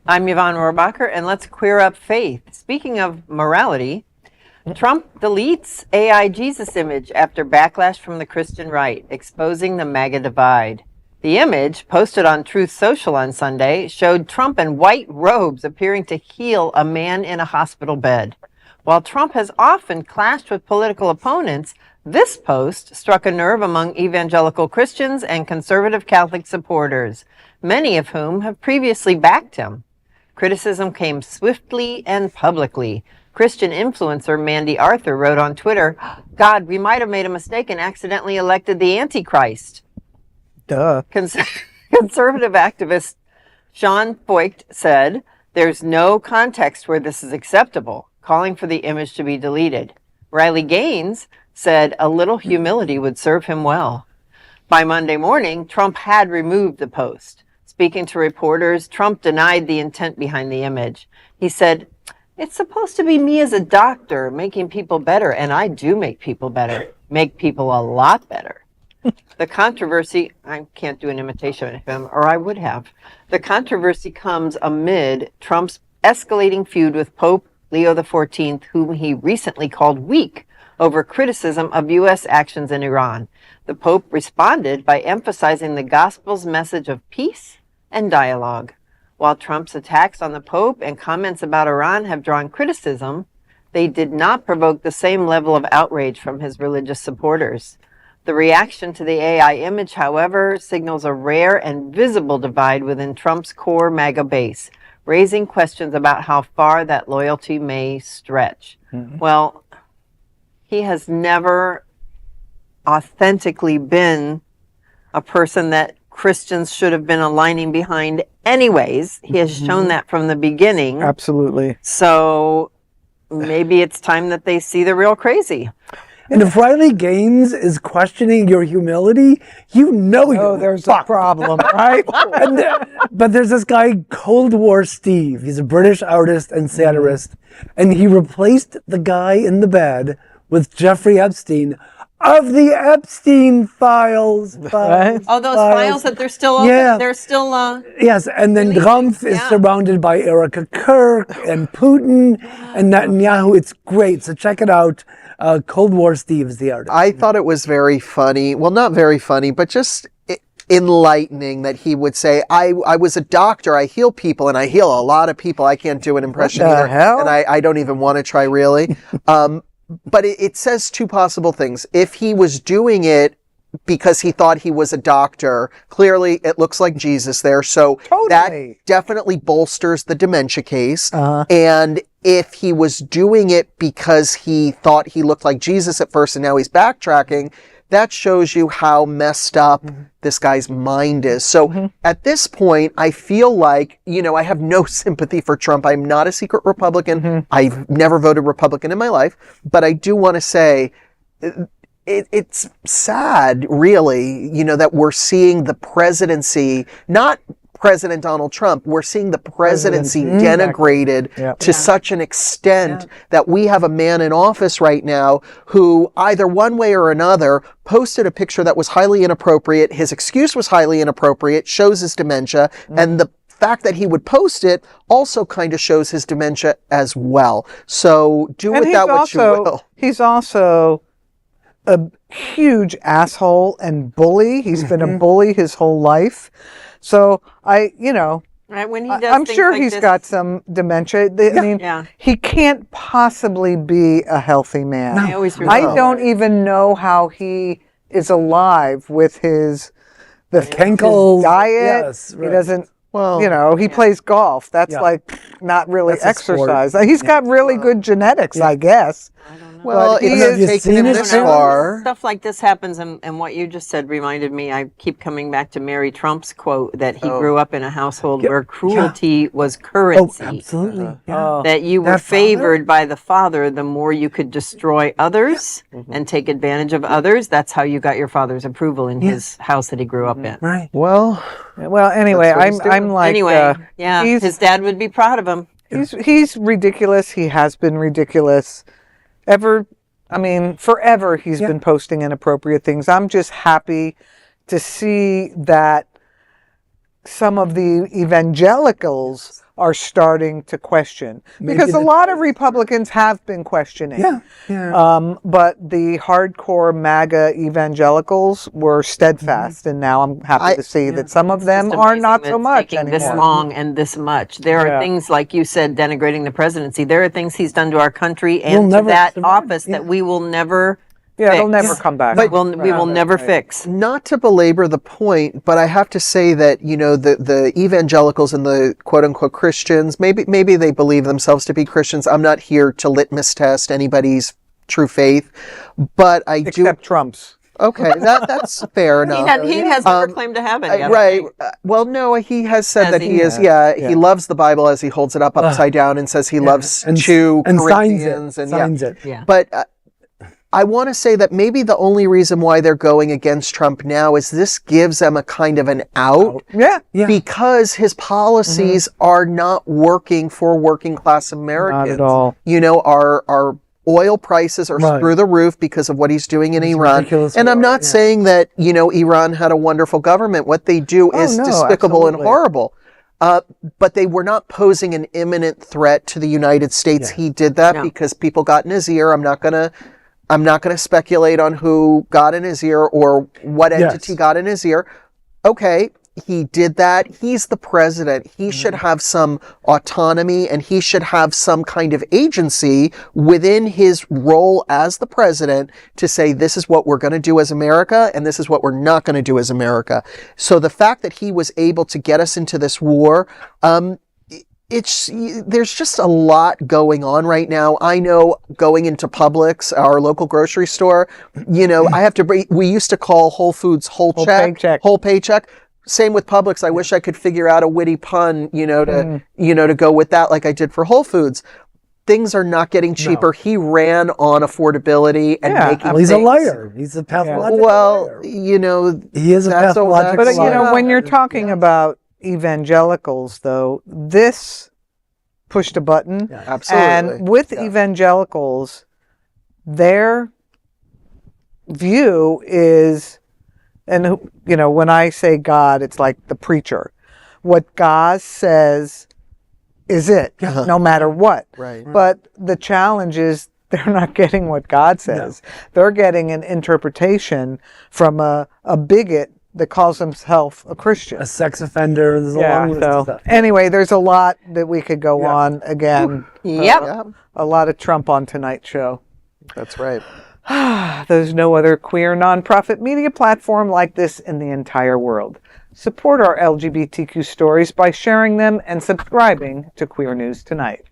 I'm Yvonne Rohrbacher, and let's queer up faith. Speaking of morality, Trump deletes AI Jesus image after backlash from the Christian right, exposing the MAGA divide. The image, posted on Truth Social on Sunday, showed Trump in white robes appearing to heal a man in a hospital bed. While Trump has often clashed with political opponents, this post struck a nerve among evangelical Christians and conservative Catholic supporters, many of whom have previously backed him. Criticism came swiftly and publicly. Christian influencer Mandy Arthur wrote on Twitter, "God, we might have made a mistake and accidentally elected the Antichrist." Duh. Conservative activist Sean Foicht said, "There's no context where this is acceptable," calling for the image to be deleted. Riley Gaines said a little humility would serve him well. By Monday morning, Trump had removed the post. Speaking to reporters, Trump denied the intent behind the image. He said, "It's supposed to be me as a doctor making people better, and I do make people better, make people a lot better." The controversy, I can't do an imitation of him, or I would have. The controversy comes amid Trump's escalating feud with Pope Leo XIV, whom he recently called weak over criticism of U.S. actions in Iran. The Pope responded by emphasizing the gospel's message of peace and dialogue. While Trump's attacks on the Pope and comments about Iran have drawn criticism, they did not provoke the same level of outrage from his religious supporters. The reaction to the AI image, however, signals a rare and visible divide within Trump's core MAGA base, raising questions about how far that loyalty may stretch. Mm-hmm. Well, he has never authentically been a person that Christians should have been aligning behind anyways. He has shown that from the beginning. Absolutely. So maybe it's time that they see the real crazy. And if Riley Gaines is questioning your humility, there's a problem, right? But there's this guy, Cold War Steve. He's a British artist and satirist. And he replaced the guy in the bed with Jeffrey Epstein of the Epstein files. Those files that they're still open? Yeah. They're still... Yes, and then Trump is surrounded by Erica Kirk and Putin and Netanyahu. It's great, so check it out. Cold War Steve is the artist. I thought it was very funny. Well, not very funny, but just enlightening that he would say, I was a doctor, I heal people, and I heal a lot of people. I can't do an impression What the either. hell? And I don't even want to try, really. But it says two possible things. If he was doing it because he thought he was a doctor, clearly it looks like Jesus there. So that definitely bolsters the dementia case. And if he was doing it because he thought he looked like Jesus at first and now he's backtracking, that shows you how messed up this guy's mind is. So at this point, I feel like, I have no sympathy for Trump. I'm not a secret Republican. I've never voted Republican in my life. But I do want to say it's sad, really, that we're seeing the presidency, not President Donald Trump, we're seeing the presidency denigrated to such an extent that we have a man in office right now who either one way or another posted a picture that was highly inappropriate. His excuse was highly inappropriate, shows his dementia, and the fact that he would post it also kind of shows his dementia as well. So do with that what you will. He's also a huge asshole and bully. He's been a bully his whole life. So Right, when he does I'm things sure like he's this, got some dementia. He can't possibly be a healthy man. I don't even know how he is alive with his Kenkel diet. Yes, He right. doesn't. Well, he plays golf. That's like not really exercise. He's got really good genetics, I guess. I don't know. Well, he is taking him this far. Stuff like this happens, and what you just said reminded me. I keep coming back to Mary Trump's quote that he grew up in a household where cruelty was currency. Oh, absolutely. That you were favored by the father the more you could destroy others and take advantage of others. That's how you got your father's approval in his house that he grew up in. Right. Well, anyway, I'm like, his dad would be proud of him. He's ridiculous. He has been ridiculous. Forever he's been posting inappropriate things. I'm just happy to see that some of the evangelicals are starting to question. Because a lot of Republicans have been questioning. But the hardcore MAGA evangelicals were steadfast, and now I'm happy to see that some of them are not so much anymore. This long and this much. There are things, like you said, denigrating the presidency. There are things he's done to our country and to that office that we will never fix. They'll never come back. But we will never fix. Not to belabor the point, but I have to say that, you know, the evangelicals and the quote unquote Christians, maybe they believe themselves to be Christians. I'm not here to litmus test anybody's true faith, but Except Trump's. Okay, that's fair enough. He has never claimed to have it yet. Right. Well, no, he has said that he is. He loves the Bible as he holds it up upside down and says he loves Corinthians and signs it. But I want to say that maybe the only reason why they're going against Trump now is this gives them a kind of an out. Because his policies are not working for working class Americans. Not at all. You know, our oil prices are through the roof because of what he's doing in Iran. And I'm not saying that, you know, Iran had a wonderful government. What they do is despicable and horrible. But they were not posing an imminent threat to the United States. He did that because people got in his ear. I'm not gonna speculate on who got in his ear or what entity got in his ear. Okay, he did that. He's the president. He should have some autonomy and he should have some kind of agency within his role as the president to say, this is what we're going to do as America and this is what we're not going to do as America. So the fact that he was able to get us into this war, there's just a lot going on right now. I know going into Publix, our local grocery store, you know, we used to call Whole Foods whole paycheck. Same with Publix. I wish I could figure out a witty pun, to go with that like I did for Whole Foods. Things are not getting cheaper. He ran on affordability and making he's a liar. He's a pathological liar. You know, he is a pathological liar. But, you know, when you're talking about evangelicals, though, this pushed a button. Absolutely. And with evangelicals, their view is, and, you know, when I say God, it's like the preacher. What God says is it, no matter what. Right. But the challenge is they're not getting what God says. They're getting an interpretation from a bigot that calls himself a Christian. A sex offender. There's a long list of stuff. Anyway, there's a lot that we could go on again. A lot of Trump on Tonight Show. That's right. There's no other queer nonprofit media platform like this in the entire world. Support our LGBTQ stories by sharing them and subscribing to Queer News Tonight.